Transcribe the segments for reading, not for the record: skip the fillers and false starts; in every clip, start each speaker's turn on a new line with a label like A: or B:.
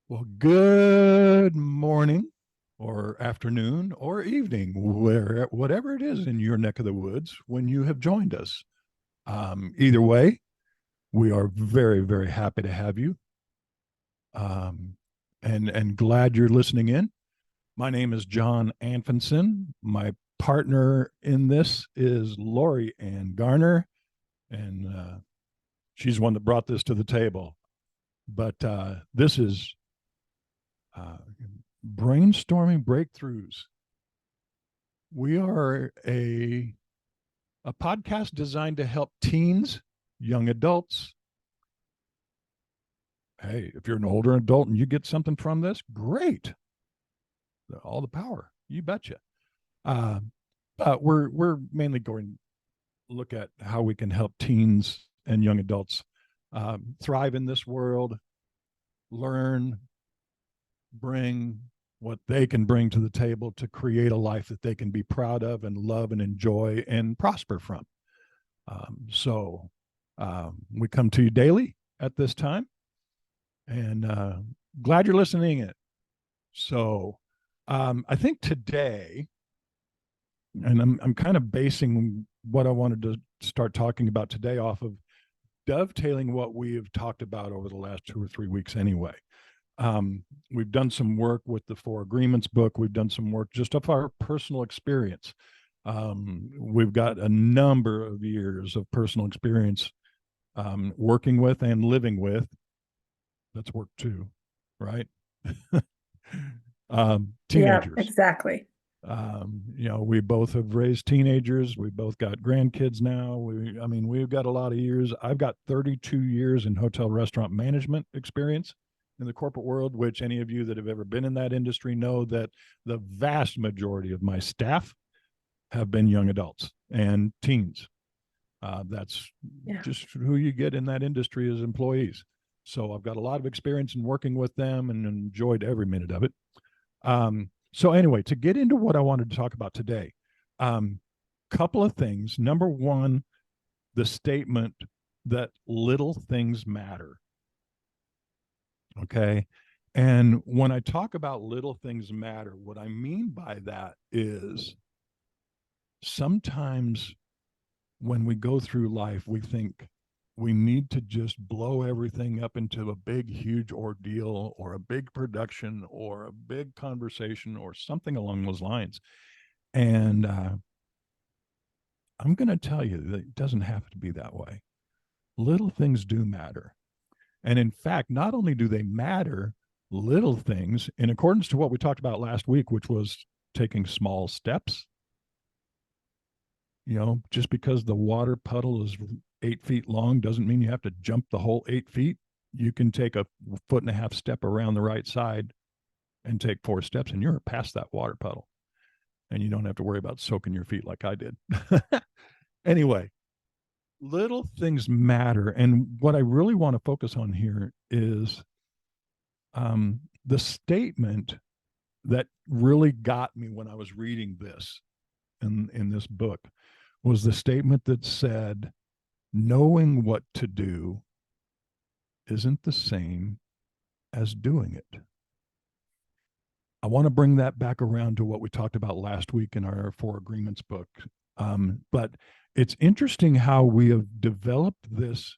A: Well, good morning or afternoon or evening, whatever it is in your neck of the woods when you have joined us. Either way, we are very, very happy to have you um, and glad you're listening in. My name is Jon Anfinson. My partner in this is LoriAnn Garner, and she's one that brought this to the table. But this is uh, brainstorming breakthroughs. We are a podcast designed to help teens, young adults. Hey, if you're an older adult and you get something from this, great. All the power. You betcha. Uh, but we're mainly going to look at how we can help teens and young adults thrive in this world, learn, bring what they can bring to the table to create a life that they can be proud of and love and enjoy and prosper from. We come to you daily at this time, and glad you're listening in. I think today, and I'm kind of basing what I wanted to start talking about today off of dovetailing what we have talked about over the last 2 or 3 weeks anyway. We've done some work with the Four Agreements book. We've done some work just of our personal experience. We've got a number of years of personal experience working with and living with. That's work too, right?
B: Yeah,
A: Teenagers.
B: exactly.
A: We both have raised teenagers. We both got grandkids now. We've got a lot of years. I've got 32 years in hotel restaurant management experience in the corporate world, which any of you that have ever been in that industry know that the vast majority of my staff have been young adults and teens. That's
B: Yeah.
A: just who you get in that industry as employees. So I've got a lot of experience in working with them and enjoyed every minute of it. So anyway, to get into what I wanted to talk about today, couple of things. Number one, the statement that little things matter. Okay. And when I talk about little things matter, what I mean by that is sometimes when we go through life, we think we need to just blow everything up into a big, huge ordeal or a big production or a big conversation or something along those lines. And I'm going to tell you that it doesn't have to be that way. Little things do matter. And in fact, not only do they matter, little things, in accordance to what we talked about last week, which was taking small steps. Just because the water puddle is 8 feet long doesn't mean you have to jump the whole 8 feet. You can take a 1.5 foot step around the right side and take 4 steps, and you're past that water puddle. And you don't have to worry about soaking your feet like I did. Anyway, little things matter. And what I really want to focus on here is the statement that really got me when I was reading this in this book was the statement that said, knowing what to do isn't the same as doing it. I want to bring that back around to what we talked about last week in our Four Agreements book. But it's interesting how we have developed this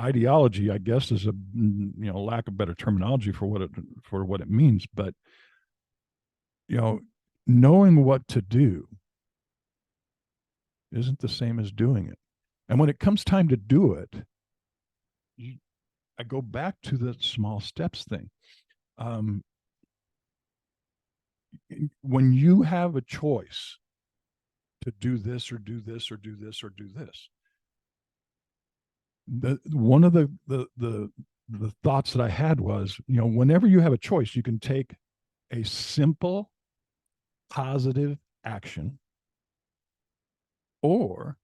A: ideology, I guess, is a lack of better terminology for what it means. But knowing what to do isn't the same as doing it. And when it comes time to do it, I go back to the small steps thing. When you have a choice to do this or do this or do this or do this, one of the thoughts that I had was, whenever you have a choice, you can take a simple positive action, or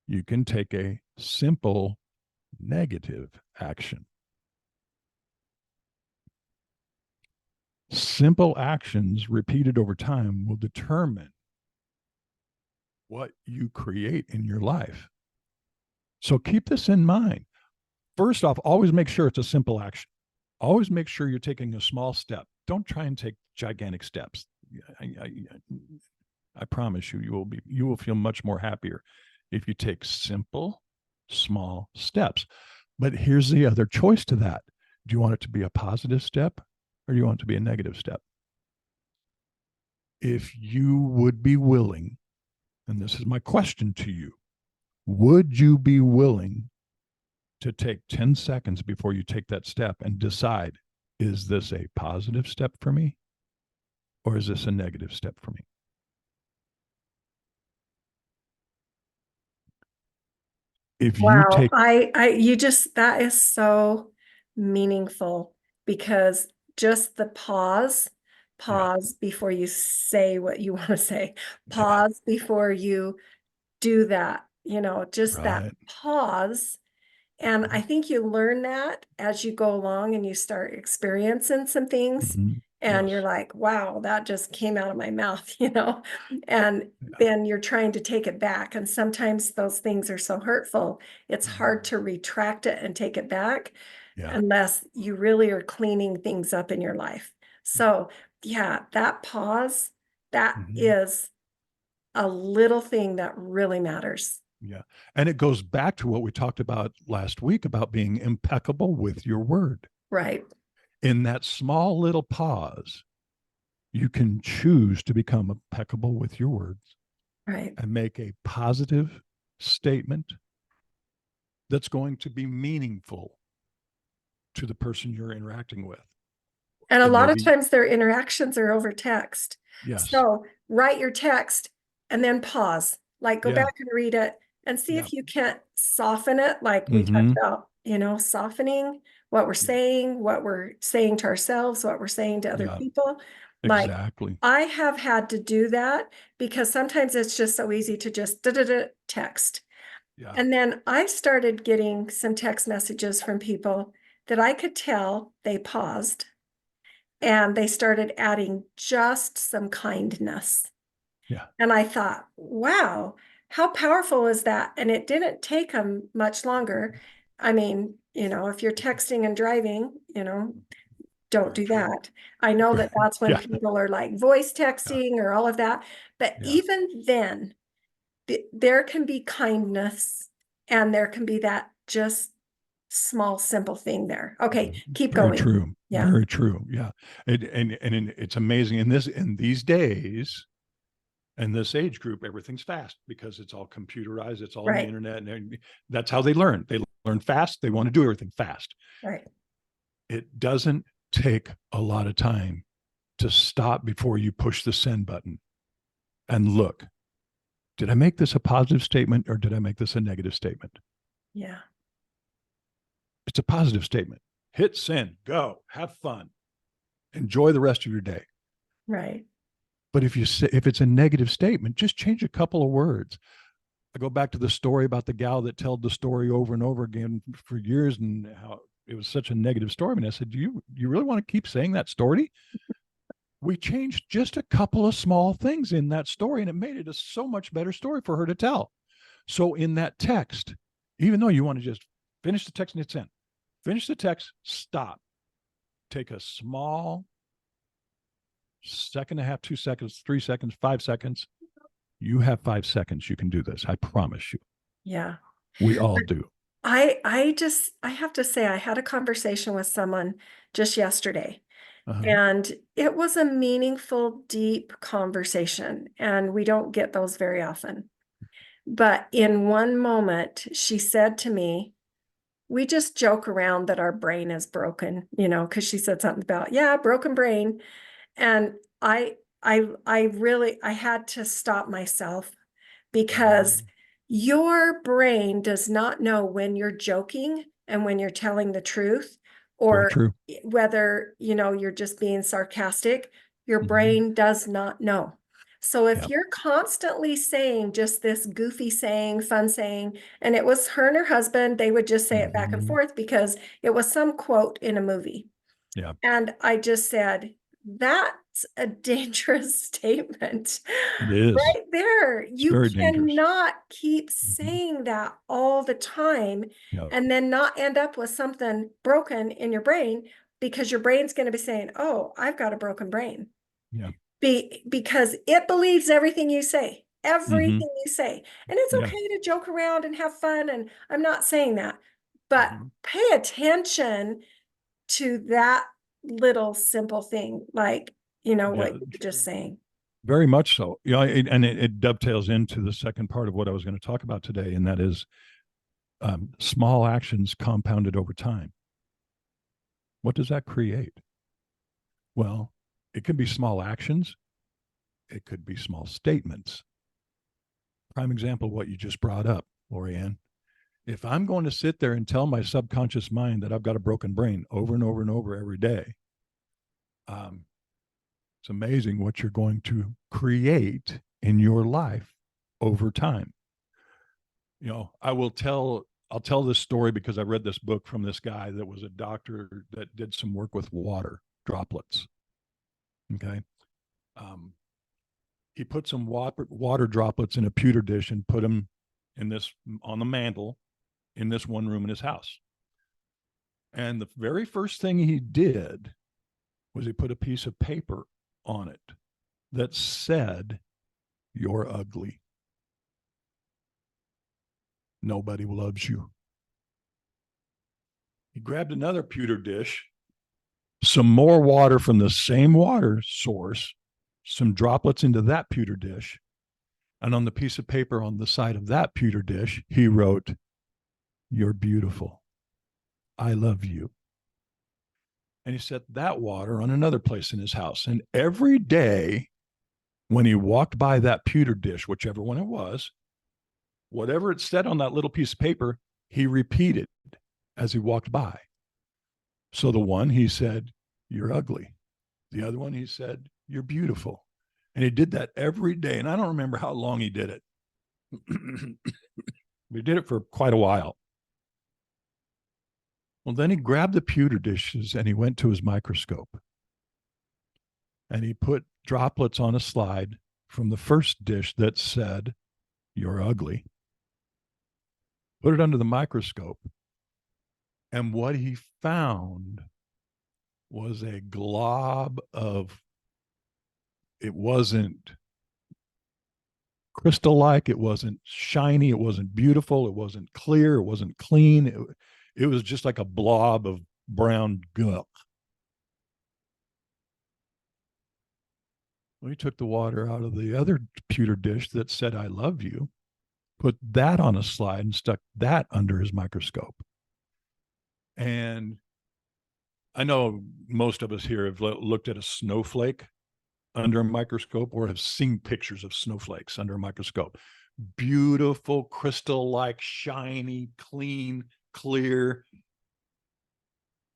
A: you can take a simple negative action. Simple actions repeated over time will determine what you create in your life. So keep this in mind. First off, always make sure it's a simple action. always make sure you're taking a small step. Don't try and take gigantic steps. I promise you, you will feel much more happier if you take simple, small steps. But here's the other choice to that. Do you want it to be a positive step or do you want it to be a negative step? If you would be willing, and this is my question to you, would you be willing to take 10 seconds before you take that step and decide, is this a positive step for me or is this a negative step for me? If you
B: Wow.
A: take,
B: You just, that is so meaningful because just the
A: yeah,
B: pause before you say what you want to say,
A: yeah,
B: pause before you do that, just that
A: right.
B: pause. And I think you learn that as you go along and you start experiencing some things.
A: Mm-hmm.
B: And you're
A: Yes.
B: like, wow, that just came out of my mouth, and
A: Yeah.
B: then you're trying to take it back. And sometimes those things are so hurtful, it's hard
A: Mm-hmm.
B: to retract it and take it back
A: Yeah.
B: unless you really are cleaning things up in your life. So, yeah, that pause, that
A: Mm-hmm.
B: is a little thing that really matters.
A: Yeah. And it goes back to what we talked about last week about being impeccable with your word.
B: Right,
A: In that small little pause, you can choose to become impeccable with your words
B: right.
A: and make a positive statement that's going to be meaningful to the person you're interacting with.
B: And a
A: It may
B: lot of
A: be,
B: times their interactions are over text.
A: yes.
B: So write your text and then pause, like go
A: Yeah.
B: back and read it and see
A: Yeah.
B: if you can't soften it. Like we talked
A: Mm-hmm.
B: about, softening
A: Yeah.
B: what we're saying to ourselves, what we're saying to other
A: Yeah.
B: people. Like
A: Exactly.
B: I have had to do that because sometimes it's just so easy to just text.
A: Yeah.
B: And then I started getting some text messages from people that I could tell they paused and they started adding just some kindness.
A: Yeah.
B: And I thought, wow, how powerful is that? And it didn't take them much longer. I mean, if you're texting and driving, don't
A: Very
B: do
A: true.
B: that. I know that that's when
A: Yeah.
B: people are like voice
A: Yeah.
B: texting or all of that. But
A: Yeah.
B: even then, there can be kindness and there can be that just small, simple thing there. Okay, keep
A: Very
B: going.
A: true.
B: Yeah,
A: Very true. Yeah. And it's amazing in these days, in this age group, everything's fast because it's all computerized, it's all on the
B: right,
A: internet, and that's how they learn. They learn fast. They want to do everything fast.
B: right.
A: It doesn't take a lot of time to stop before you push the send button and look. Did I make this a positive statement or did I make this a negative statement?
B: Yeah,
A: It's a positive statement. Hit send, go, have fun, enjoy the rest of your day.
B: right.
A: But if it's a negative statement, just change a couple of words. I go back to the story about the gal that told the story over and over again for years and how it was such a negative story. And I said, do you really want to keep saying that story? We changed just a couple of small things in that story and it made it a so much better story for her to tell. So in that text, even though you want to just finish the text and hit send, finish the text, stop, take a small second and a half, 2 seconds, 3 seconds, 5 seconds. You have 5 seconds. You can do this. I promise you.
B: Yeah.
A: We all do.
B: I have to say I had a conversation with someone just yesterday
A: Uh-huh.
B: and it was a meaningful, deep conversation and we don't get those very often. But in one moment she said to me, we just joke around that our brain is broken, because she said something about, yeah, broken brain. And I had to stop myself because
A: Mhm.
B: your brain does not know when you're joking and when you're telling the truth
A: Very
B: or
A: true.
B: whether, you're just being sarcastic. Your
A: Mm-hmm.
B: brain does not know. So if
A: Yeah.
B: you're constantly saying just this goofy saying, fun saying, and it was her and her husband, they would just say it back and
A: Mm-hmm.
B: forth because it was some quote in a movie.
A: Yeah.
B: And I just said, that's a dangerous statement
A: It is.
B: right there.
A: It's
B: You
A: very dangerous.
B: cannot keep
A: Mm-hmm.
B: saying that all the time
A: Yeah.
B: and then not end up with something broken in your brain because your brain's going to be saying, oh, I've got a broken brain.
A: Yeah.
B: Because it believes everything you say,
A: Mm-hmm.
B: everything you say. And it's
A: Yeah.
B: okay to joke around and have fun. And I'm not saying that, but
A: Mm-hmm.
B: pay attention to that little simple thing, like,
A: Yeah.
B: what you're just saying.
A: Very much so. Yeah. It dovetails into the second part of what I was going to talk about today, and that is small actions compounded over time. What does that create? Well, it could be small actions. It could be small statements. Prime example of what you just brought up, LoriAnn. If I'm going to sit there and tell my subconscious mind that I've got a broken brain over and over and over every day, it's amazing what you're going to create in your life over time. I'll tell this story because I read this book from this guy that was a doctor that did some work with water droplets. Okay. Um, he put some water droplets in a pewter dish and put them on the mantle in this one room in his house. And the very first thing he did was he put a piece of paper on it that said, "You're ugly. Nobody loves you." He grabbed another pewter dish, some more water from the same water source, some droplets into that pewter dish. And on the piece of paper on the side of that pewter dish, he wrote, "You're beautiful. I love you." And he set that water on another place in his house. And every day when he walked by that pewter dish, whichever one it was, whatever it said on that little piece of paper, he repeated as he walked by. So the one he said, "You're ugly." The other one he said, "You're beautiful." And he did that every day. And I don't remember how long he did it. We did it for quite a while. Well, then he grabbed the pewter dishes and he went to his microscope and he put droplets on a slide from the first dish that said, "You're ugly," put it under the microscope. And what he found was a glob of, it wasn't crystal like, it wasn't shiny, it wasn't beautiful, it wasn't clear, it wasn't clean. It was just like a blob of brown gunk. We took the water out of the other pewter dish that said, "I love you," put that on a slide and stuck that under his microscope. And I know most of us here have looked at a snowflake under a microscope or have seen pictures of snowflakes under a microscope. Beautiful, crystal like, shiny, clean, clear.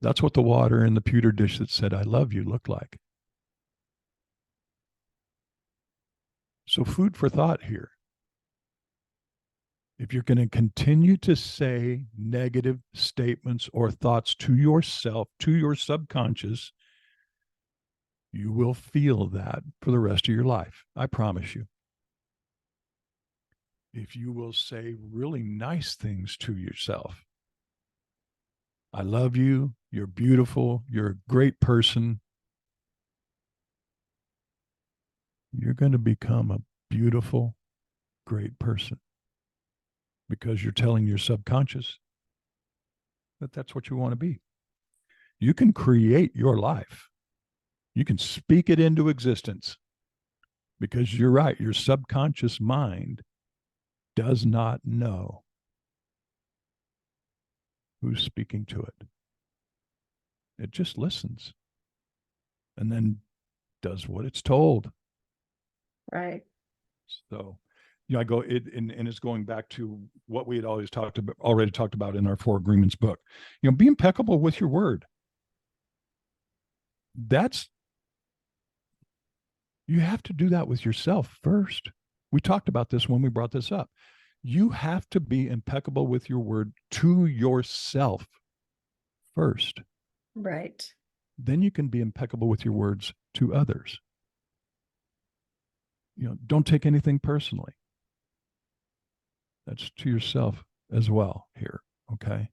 A: That's what the water in the pewter dish that said, "I love you," looked like. So, food for thought here. If you're going to continue to say negative statements or thoughts to yourself, to your subconscious, you will feel that for the rest of your life. I promise you. If you will say really nice things to yourself, "I love you, you're beautiful, you're a great person," you're going to become a beautiful, great person because you're telling your subconscious that that's what you want to be. You can create your life. You can speak it into existence because you're right. Your subconscious mind does not know who's speaking to it. It just listens and then does what it's told.
B: Right.
A: So, I go it and it's going back to what we had already talked about in our Four Agreements book. Be impeccable with your word. You have to do that with yourself first. We talked about this when we brought this up. You have to be impeccable with your word to yourself first.
B: Right.
A: Then you can be impeccable with your words to others. Don't take anything personally. That's to yourself as well here. Okay.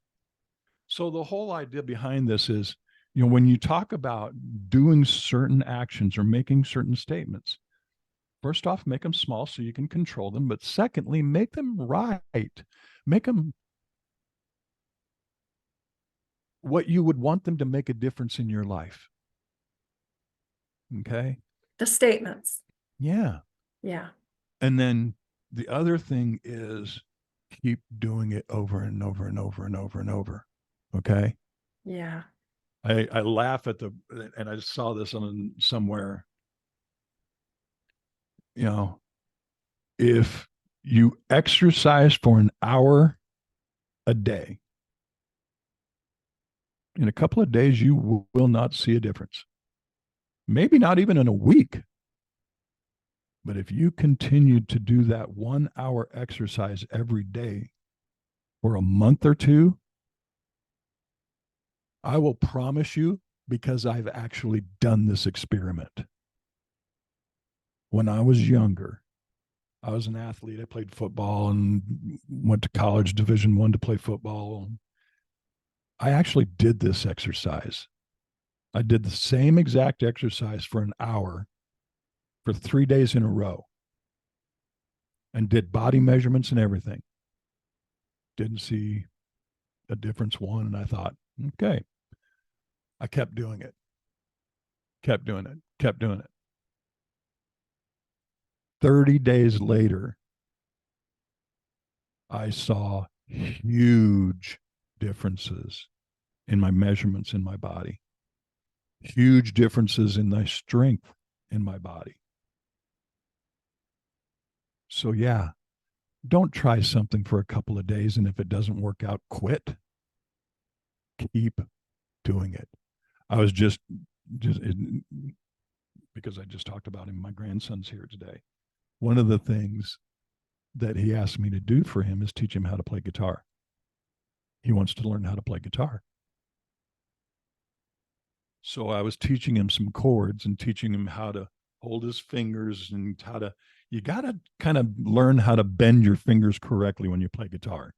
A: So the whole idea behind this is when you talk about doing certain actions or making certain statements, first off, make them small so you can control them. But secondly, make them right. Make them what you would want them to make a difference in your life. Okay.
B: The statements.
A: Yeah.
B: Yeah.
A: And then the other thing is keep doing it over and over and over and over and over. Okay.
B: Yeah.
A: I laugh at and I saw this on somewhere, if you exercise for an hour a day, in a couple of days, you will not see a difference. Maybe not even in a week. But if you continue to do that 1 hour exercise every day for a month or two, I will promise you, because I've actually done this experiment. When I was younger, I was an athlete. I played football and went to college Division I to play football. I actually did this exercise. I did the same exact exercise for an hour for 3 days in a row and did body measurements and everything. Didn't see a difference one. And I thought, okay. I kept doing it, kept doing it, kept doing it. 30 days later, I saw huge differences in my measurements in my body, huge differences in my strength in my body. So, yeah, don't try something for a couple of days. And if it doesn't work out, quit. Keep doing it. I was just because I just talked about him, my grandson's here today. One of the things that he asked me to do for him is teach him how to play guitar. He wants to learn how to play guitar. So I was teaching him some chords and teaching him how to hold his fingers and you got to kind of learn how to bend your fingers correctly when you play guitar.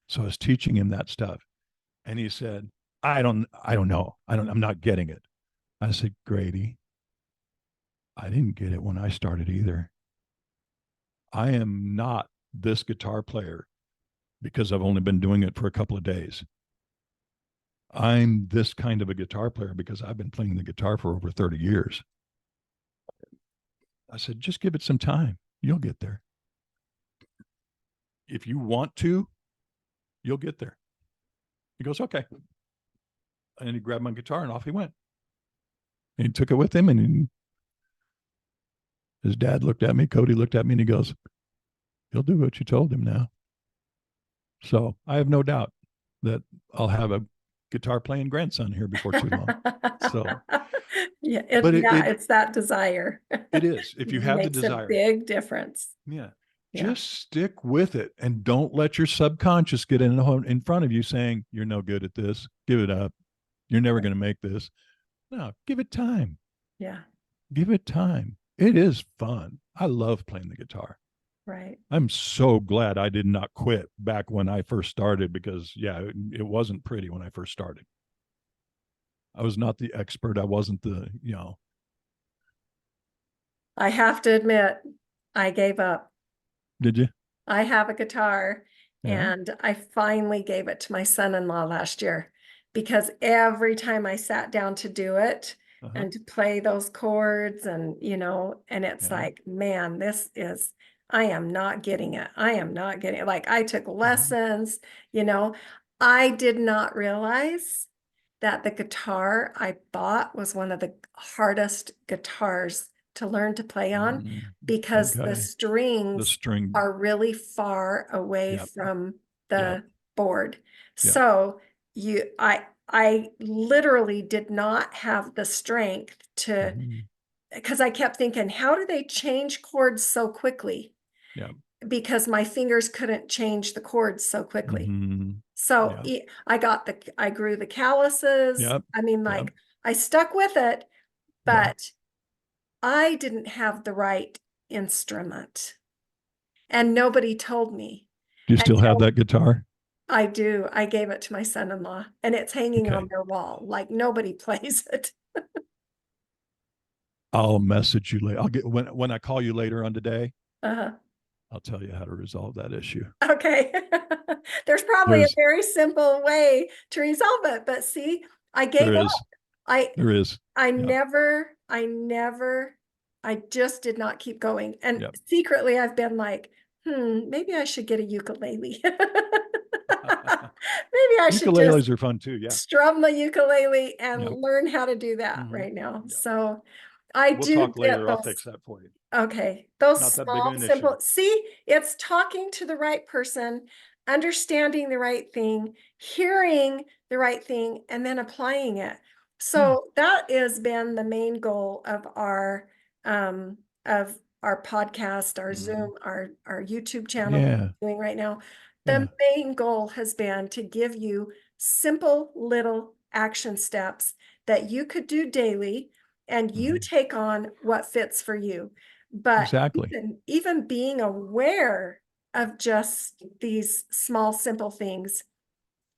A: So I was teaching him that stuff. And he said, I don't know. I'm not getting it. I said, Grady, I didn't get it when I started either. I am not this guitar player because I've only been doing it for a couple of days. I'm this kind of a guitar player because I've been playing the guitar for over 30 years. I said, just give it some time. You'll get there. If you want to, you'll get there. He goes, okay. And he grabbed my guitar and off he went. And he took it with him and his dad looked at me, Cody looked at me and he goes, he'll do what you told him now. So I have no doubt that I'll have a guitar playing grandson here before too long. So
B: yeah, it's that desire.
A: It is. If you have the
B: Makes
A: desire,
B: a big difference.
A: Yeah. Just stick with it and don't let your subconscious get in front of you saying, you're no good at this. Give it up. You're never going to make this. No, give it time.
B: Yeah.
A: Give it time. It is fun. I love playing the guitar.
B: Right.
A: I'm so glad I did not quit back when I first started because, it wasn't pretty when I first started. I was not the expert. I wasn't
B: I have to admit, I gave up.
A: Did you?
B: I have a guitar and I finally gave it to my son-in-law last year because every time I sat down to do it and to play those chords and, and it's like, man, I am not getting it. I am not getting it. Like I took lessons, I did not realize that the guitar I bought was one of the hardest guitars to learn to play on because the strings are really far away from the board. So I literally did not have the strength to, because I kept thinking, how do they change chords so quickly?
A: Yeah.
B: Because my fingers couldn't change the chords so quickly. So I grew the calluses. I mean, I stuck with it, but I didn't have the right instrument and nobody told me.
A: Do you still have that guitar?
B: I do. I gave it to my son-in-law and it's hanging on
A: Okay.
B: their wall. Like nobody plays it.
A: I'll message you later. I'll get when I call you later on today,
B: Uh-huh.
A: I'll tell you how to resolve that issue.
B: Okay. There's probably a
A: There's
B: very simple way to resolve it, but see, I
A: there
B: gave up.
A: is.
B: I
A: There is.
B: I
A: Yep.
B: never, I never, I just did not keep going. And
A: Yep.
B: secretly I've been like, maybe I should get a ukulele. Maybe I should just
A: Ukuleles are fun too. Yeah.
B: strum the ukulele and
A: Yep.
B: learn how to do that
A: Hmm.
B: right now.
A: Yep.
B: So I
A: We'll
B: do
A: talk
B: get
A: later. I'll
B: those.
A: fix that for you.
B: Okay, those
A: Not that big of
B: small,
A: an issue.
B: simple, see, it's talking to the right person, understanding the right thing, hearing the right thing, and then applying it.
A: Yeah.
B: So that has been the main goal of our podcast, our
A: Hmm.
B: Zoom, our YouTube channel that
A: Yeah.
B: we're doing right now. The
A: Yeah.
B: main goal has been to give you simple little action steps that you could do daily and you
A: Hmm.
B: take on what fits for you. But
A: Exactly.
B: even being aware of just these small, simple things,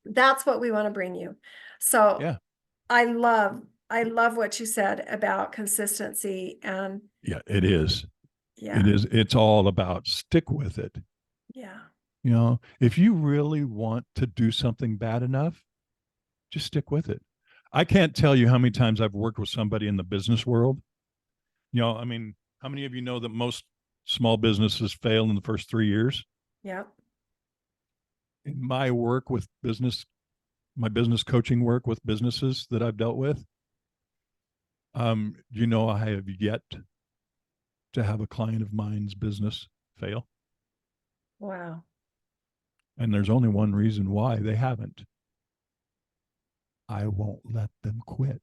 B: that's what we want to bring you. So
A: Yeah.
B: I love what you said about consistency and
A: Yeah. It is. It
B: yeah,
A: is. It's all about stick with it.
B: yeah,
A: If you really want to do something bad enough, just stick with it. I can't tell you how many times I've worked with somebody in the business world. I mean, how many of you know that most small businesses fail in the first 3 years?
B: yeah.
A: In my work with business, my business coaching work with businesses that I've dealt with, I have yet to have a client of mine's business fail.
B: Wow.
A: And there's only one reason why they haven't. I won't let them quit.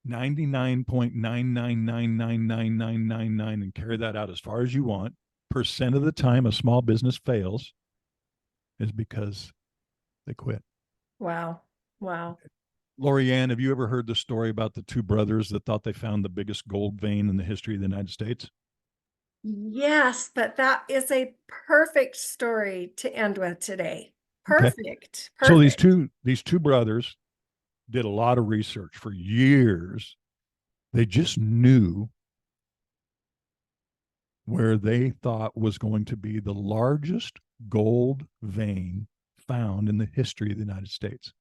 A: 99.9999999 and carry that out as far as you want. Percent of the time a small business fails is because they quit.
B: Wow. Wow.
A: LoriAnn, have you ever heard the story about the two brothers that thought they found the biggest gold vein in the history of the United States?
B: Yes, but that is a perfect story to end with today.
A: Okay.
B: Perfect.
A: So these
B: Perfect.
A: two brothers did a lot of research for years. They just knew where they thought was going to be the largest gold vein found in the history of the United States.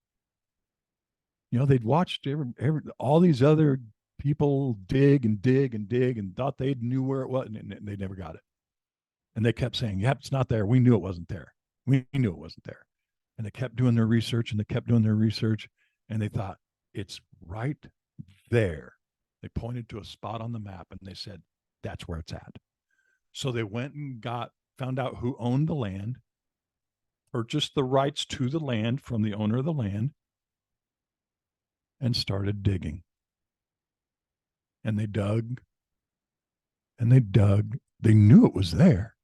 A: They'd watched all these other people dig and dig and dig and thought they knew where it was, and they never got it. And they kept saying, "Yep, it's not there. We knew it wasn't there. We knew it wasn't there." And they kept doing their research and they kept doing their research, and they thought it's right there. They pointed to a spot on the map and they said, "That's where it's at." So they went and found out who owned the land, purchased the rights to the land from the owner of the land, and started digging. And they dug and they dug. They knew it was there.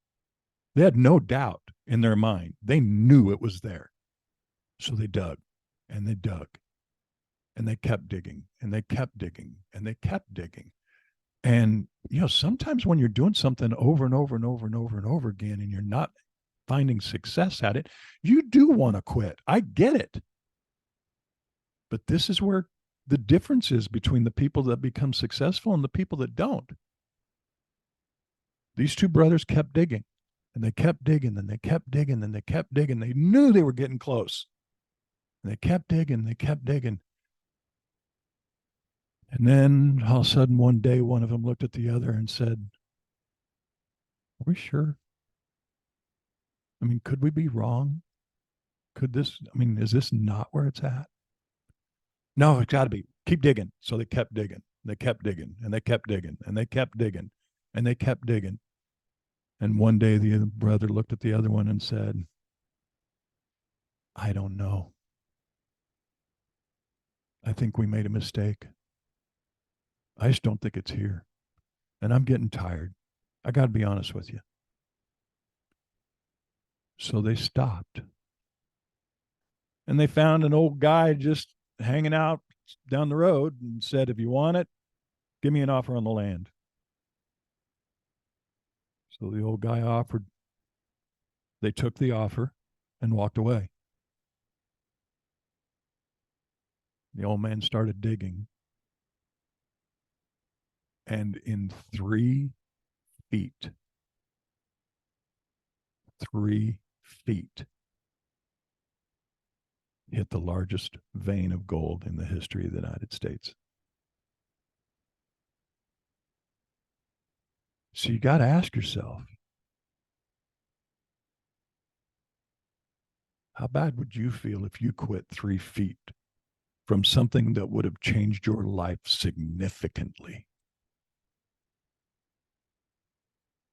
A: They had no doubt in their mind. They knew it was there. So they dug and they dug and they kept digging and they kept digging and they kept digging. And, sometimes when you're doing something over and over and over and over and over again and you're not finding success at it, you do want to quit. I get it. But this is where the difference is between the people that become successful and the people that don't. These two brothers kept digging and they kept digging and they kept digging and they kept digging. They knew they were getting close. And they kept digging, they kept digging. And then all of a sudden, one day, one of them looked at the other and said, "Are we sure? I mean, could we be wrong? Is this not where it's at?" "No, it's got to be. Keep digging." So they kept digging. They kept digging and they kept digging and they kept digging and they kept digging. And one day the other brother looked at the other one and said, "I don't know. I think we made a mistake. I just don't think it's here. And I'm getting tired. I got to be honest with you." So they stopped and they found an old guy just hanging out down the road and said, "If you want it, give me an offer on the land." So the old guy offered They took the offer and walked away. The old man started digging, and in 3 feet, 3 feet, hit the largest vein of gold in the history of the United States. So you got to ask yourself, how bad would you feel if you quit 3 feet from something that would have changed your life significantly?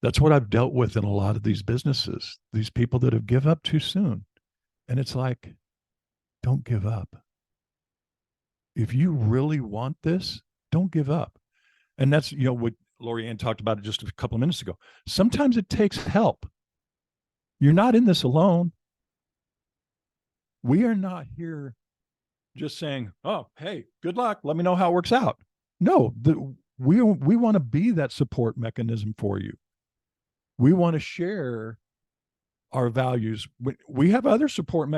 A: That's what I've dealt with in a lot of these businesses, these people that have give up too soon. And it's like, don't give up. If you really want this, don't give up. And that's, what LoriAnn talked about it just a couple of minutes ago. Sometimes it takes help. You're not in this alone. We are not here just saying, oh, hey, good luck. Let me know how it works out. No, we want to be that support mechanism for you. We want to share our values. We have other support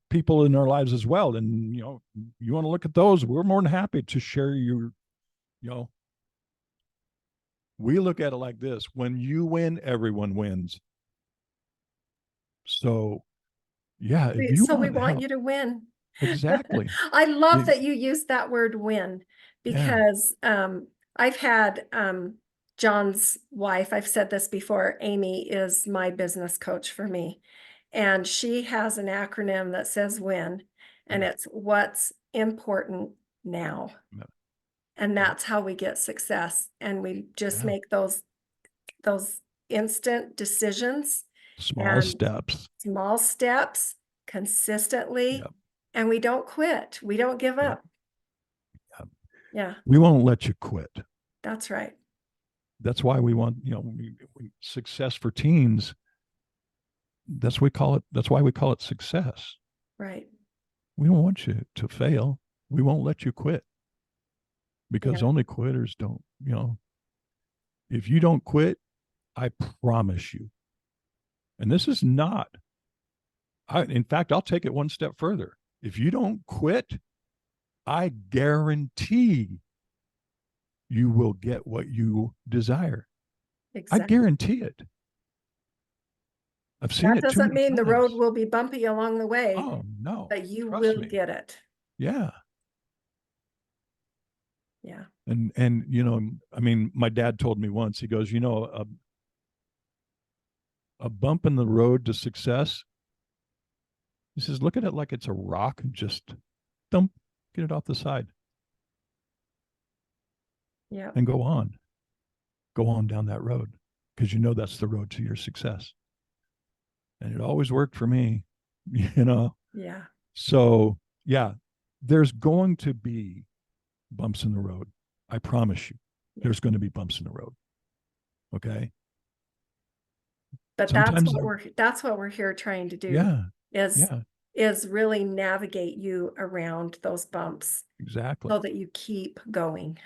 A: people in our lives as well. And, you want to look at those, we're more than happy to share we look at it like this: when you win, everyone wins. So, yeah, if you
B: So we
A: want
B: want
A: help,
B: you to win.
A: exactly.
B: I love that you use that word win, because I've had John's wife, I've said this before, Amy is my business coach for me. And she has an acronym that says win, and it's what's important now.
A: Yeah.
B: And that's how we get success. And we just
A: Yeah.
B: make those instant decisions,
A: Small steps.
B: Consistently,
A: Yep.
B: and we don't quit. We don't give
A: Yep.
B: up.
A: Yep.
B: Yeah,
A: We won't let you quit.
B: that's right.
A: That's why we want, success for teens. That's why we call it success.
B: Right.
A: We don't want you to fail. We won't let you quit, because only quitters don't, if you don't quit, I promise you. And this is not, in fact, I'll take it one step further. If you don't quit, I guarantee you will get what you desire.
B: Exactly.
A: I guarantee it. I've seen
B: That
A: it too
B: doesn't
A: many
B: mean the road
A: times.
B: will be bumpy along the way,
A: Oh, no.
B: but you
A: Trust
B: will
A: me.
B: get it.
A: Yeah.
B: Yeah.
A: And I mean, my dad told me once, he goes, a bump in the road to success, he says, look at it like it's a rock and just dump, get it off the side.
B: Yeah.
A: And go on down that road, because that's the road to your success. And it always worked for me.
B: Yeah.
A: So yeah, there's going to be bumps in the road. I promise you, there's going to be bumps in the road. Okay.
B: But
A: Sometimes
B: that's what we're here trying to do.
A: Yeah.
B: Is really navigate you around those bumps.
A: Exactly.
B: So that you keep going.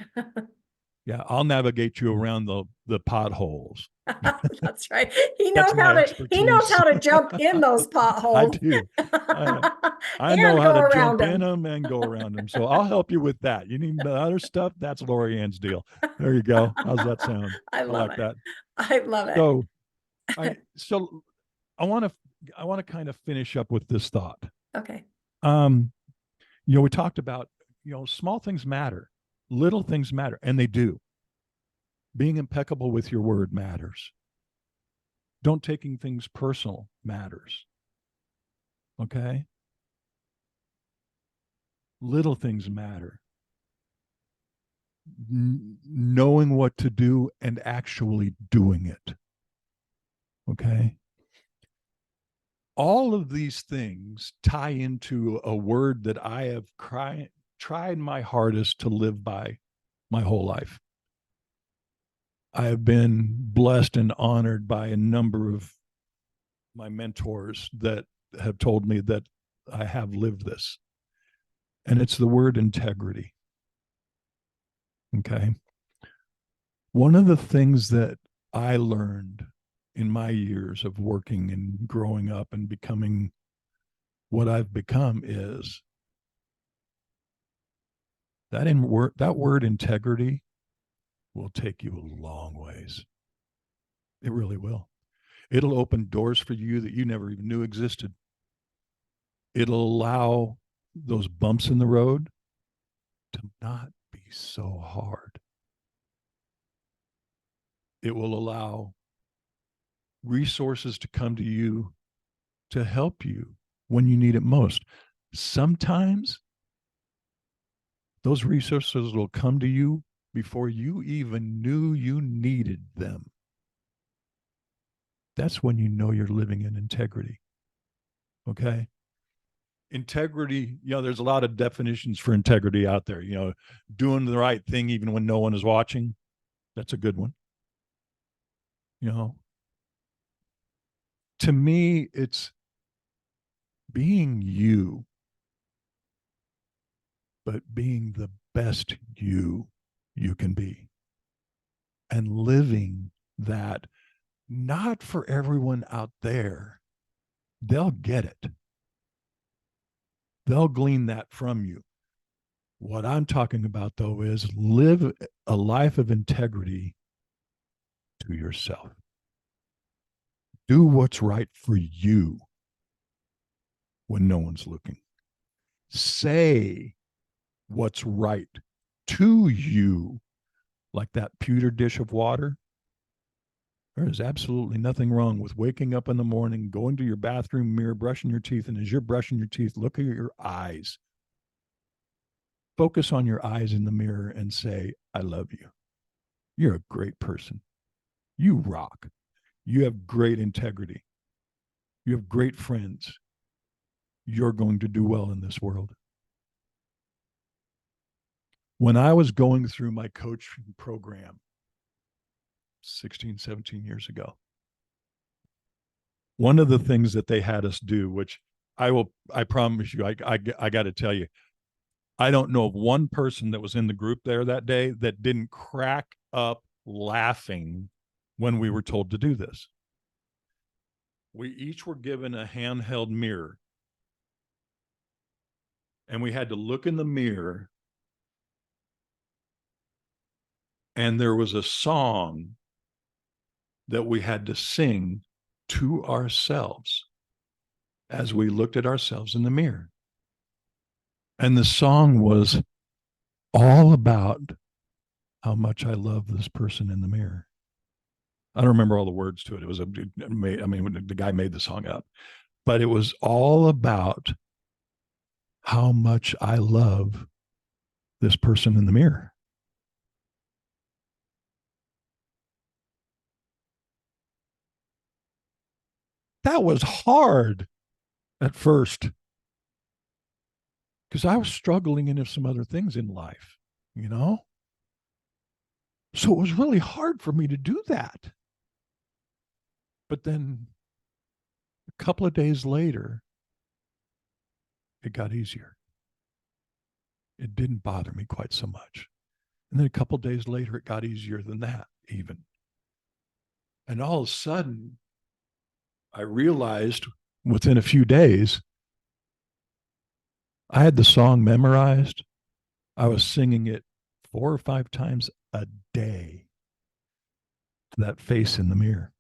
A: Yeah, I'll navigate you around the potholes.
B: That's right. He
A: That's
B: knows
A: my
B: how
A: expertise.
B: to jump in those
A: I
B: potholes.
A: do. I
B: And
A: know how
B: go
A: to
B: around
A: jump in
B: them.
A: them and go around them. So I'll help you with that. You need the other stuff? That's LoriAnn's deal. There you go. How's that sound?
B: I love
A: like
B: it.
A: that.
B: I love it.
A: So I want to kind of finish up with this thought.
B: Okay.
A: We talked about, small things matter, little things matter, and they do. Being impeccable with your word matters. Don't taking things personal matters. Okay? Little things matter. Knowing what to do and actually doing it. Okay? All of these things tie into a word that I have tried my hardest to live by my whole life. I have been blessed and honored by a number of my mentors that have told me that I have lived this. And it's the word integrity. Okay. One of the things that I learned in my years of working and growing up and becoming what I've become is that word integrity will take you a long ways. It really will. It'll open doors for you that you never even knew existed. It'll allow those bumps in the road to not be so hard. It will allow resources to come to you to help you when you need it most. Sometimes those resources will come to you before you even knew you needed them. That's when you know you're living in integrity. Okay? Integrity, there's a lot of definitions for integrity out there. Doing the right thing even when no one is watching. That's a good one. To me, it's being you, but being the best you can be, and living that, not for everyone out there. They'll get it. They'll glean that from you. What I'm talking about, though, is live a life of integrity to yourself. Do what's right for you when no one's looking. Say what's right to you, like that pewter dish of water. There is absolutely nothing wrong with waking up in the morning, going to your bathroom mirror, brushing your teeth, and as you're brushing your teeth, look at your eyes. Focus on your eyes in the mirror and say, I love you. You're a great person. You rock. You have great integrity. You have great friends. You're going to do well in this world. When I was going through my coaching program 16, 17 years ago, one of the things that they had us do, which I promise you, I got to tell you, I don't know of one person that was in the group there that day that didn't crack up laughing when we were told to do this. We each were given a handheld mirror, and we had to look in the mirror, and there was a song that we had to sing to ourselves as we looked at ourselves in the mirror. And the song was all about how much I love this person in the mirror. I don't remember all the words to it. It was the guy made the song up, but it was all about how much I love this person in the mirror. That was hard at first because I was struggling in some other things in life, So it was really hard for me to do that. But then a couple of days later, it got easier. It didn't bother me quite so much. And then a couple of days later, it got easier than that even. And all of a sudden, I realized within a few days, I had the song memorized. I was singing it 4 or 5 times a day to that face in the mirror.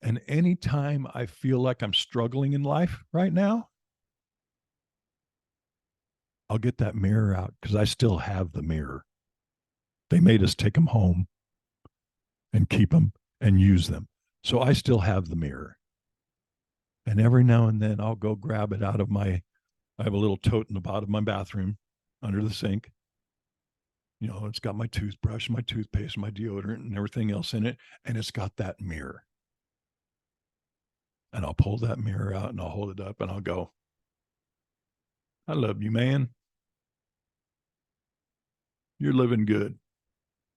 A: And anytime I feel like I'm struggling in life right now, I'll get that mirror out because I still have the mirror. They made us take them home and keep them and use them. So I still have the mirror. And every now and then I'll go grab it out of I have a little tote in the bottom of my bathroom under the sink. It's got my toothbrush, my toothpaste, my deodorant, and everything else in it. And it's got that mirror. And I'll pull that mirror out and I'll hold it up and I'll go, I love you, man. You're living good.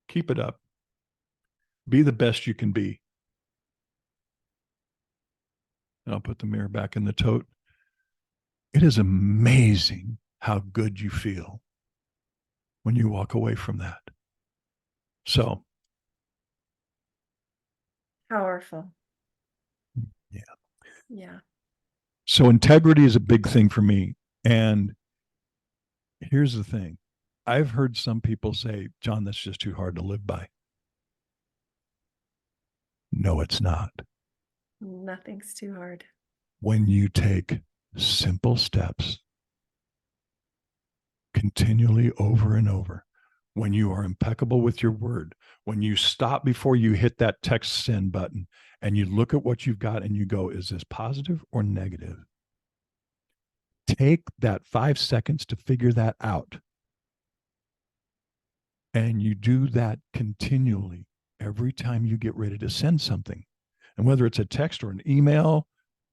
A: Keep it up. Be the best you can be. And I'll put the mirror back in the tote. It is amazing how good you feel when you walk away from that. So
B: Powerful.
A: Yeah.
B: Yeah.
A: So integrity is a big thing for me. And here's the thing. I've heard some people say, Jon, that's just too hard to live by. No, it's not.
B: Nothing's too hard.
A: When you take simple steps continually over and over, when you are impeccable with your word, when you stop before you hit that text send button and you look at what you've got and you go, is this positive or negative? Take that 5 seconds to figure that out. And you do that continually every time you get ready to send something. And whether it's a text or an email,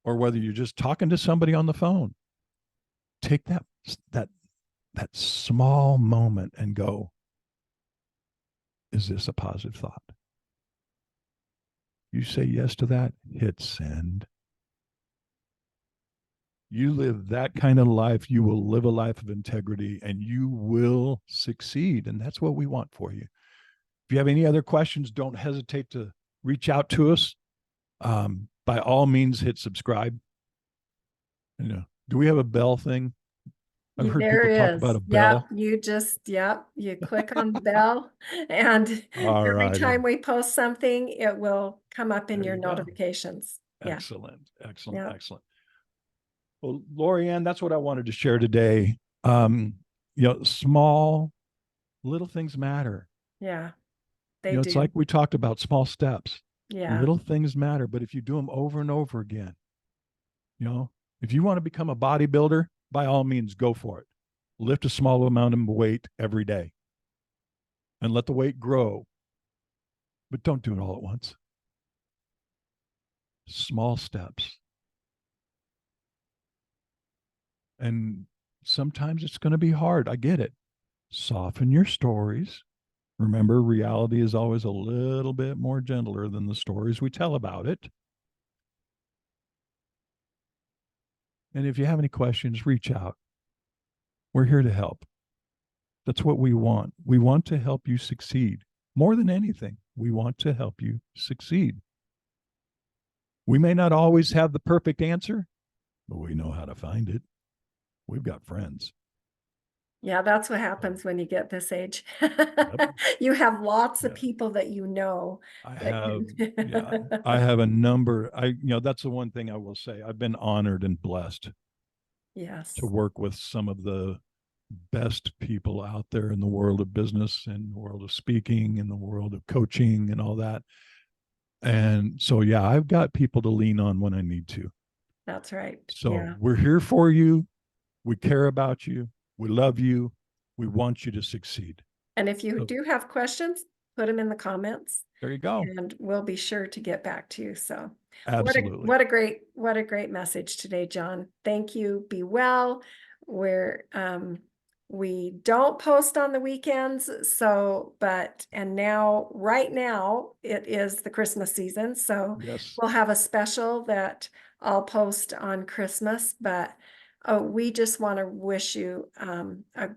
A: or whether you're just talking to somebody on the phone, take that small moment and go, is this a positive thought? You say yes to that, hit send. You live that kind of life, you will live a life of integrity and you will succeed. And that's what we want for you. If you have any other questions, don't hesitate to reach out to us. By all means, hit subscribe. You know, do we have a bell thing? I've heard people talk
B: There
A: about
B: is.
A: a
B: Yep.
A: bell.
B: You click on the bell and
A: All
B: every
A: righty.
B: time we post something, it will come up in
A: There
B: your
A: you go.
B: notifications. Yeah.
A: Excellent. Excellent.
B: Yeah.
A: Excellent. Well, LoriAnn, that's what I wanted to share today. Small, little things matter.
B: Yeah. They
A: It's
B: do.
A: like we talked about small steps.
B: Yeah.
A: Little things matter, but if you do them over and over again, if you want to become a bodybuilder, by all means, go for it. Lift a small amount of weight every day and let the weight grow, but don't do it all at once. Small steps. And sometimes it's going to be hard. I get it. Soften your stories. Remember, reality is always a little bit more gentler than the stories we tell about it. And if you have any questions, reach out. We're here to help. That's what we want. We want to help you succeed. More than anything, we want to help you succeed. We may not always have the perfect answer, but we know how to find it. We've got friends.
B: Yeah, that's what happens when you get this age.
A: Yep.
B: You have lots of
A: Yeah.
B: people that you know.
A: I have a number. That's the one thing I will say. I've been honored and blessed
B: Yes.
A: to work with some of the best people out there in the world of business and the world of speaking and the world of coaching and all that. And so, yeah, I've got people to lean on when I need to.
B: That's right.
A: So
B: Yeah.
A: we're here for you. We care about you. We love you. We want you to succeed.
B: And if you do have questions, put them in the comments.
A: There you go.
B: And we'll be sure to get back to you. So
A: Absolutely.
B: what a great message today, Jon. Thank you. Be well. We don't post on the weekends. And now, right now, it is the Christmas season. So
A: yes,
B: we'll have a special that I'll post on Christmas, but we just want to wish you a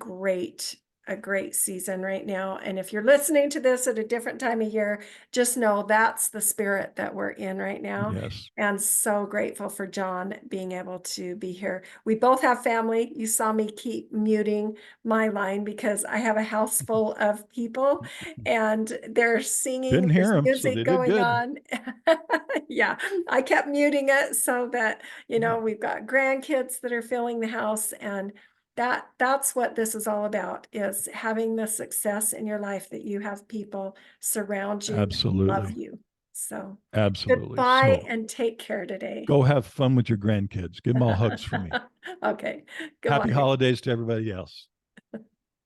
B: great season right now. And if you're listening to this at a different time of year, just know that's the spirit that we're in right now.
A: yes.
B: And so grateful for Jon being able to be here. We both have family. You saw me keep muting my line because I have a house full of people and they're singing,
A: Didn't
B: there's
A: hear them, so
B: music
A: they did
B: going
A: good.
B: on. Yeah, I kept muting it so that, we've got grandkids that are filling the house, and that's what this is all about, is having the success in your life that you have people surround you that love
A: Absolutely.
B: you. So
A: Absolutely.
B: goodbye
A: So
B: and take care today.
A: go have fun with your grandkids. Give them all hugs for me.
B: Okay,
A: Happy
B: goodbye.
A: holidays to everybody else.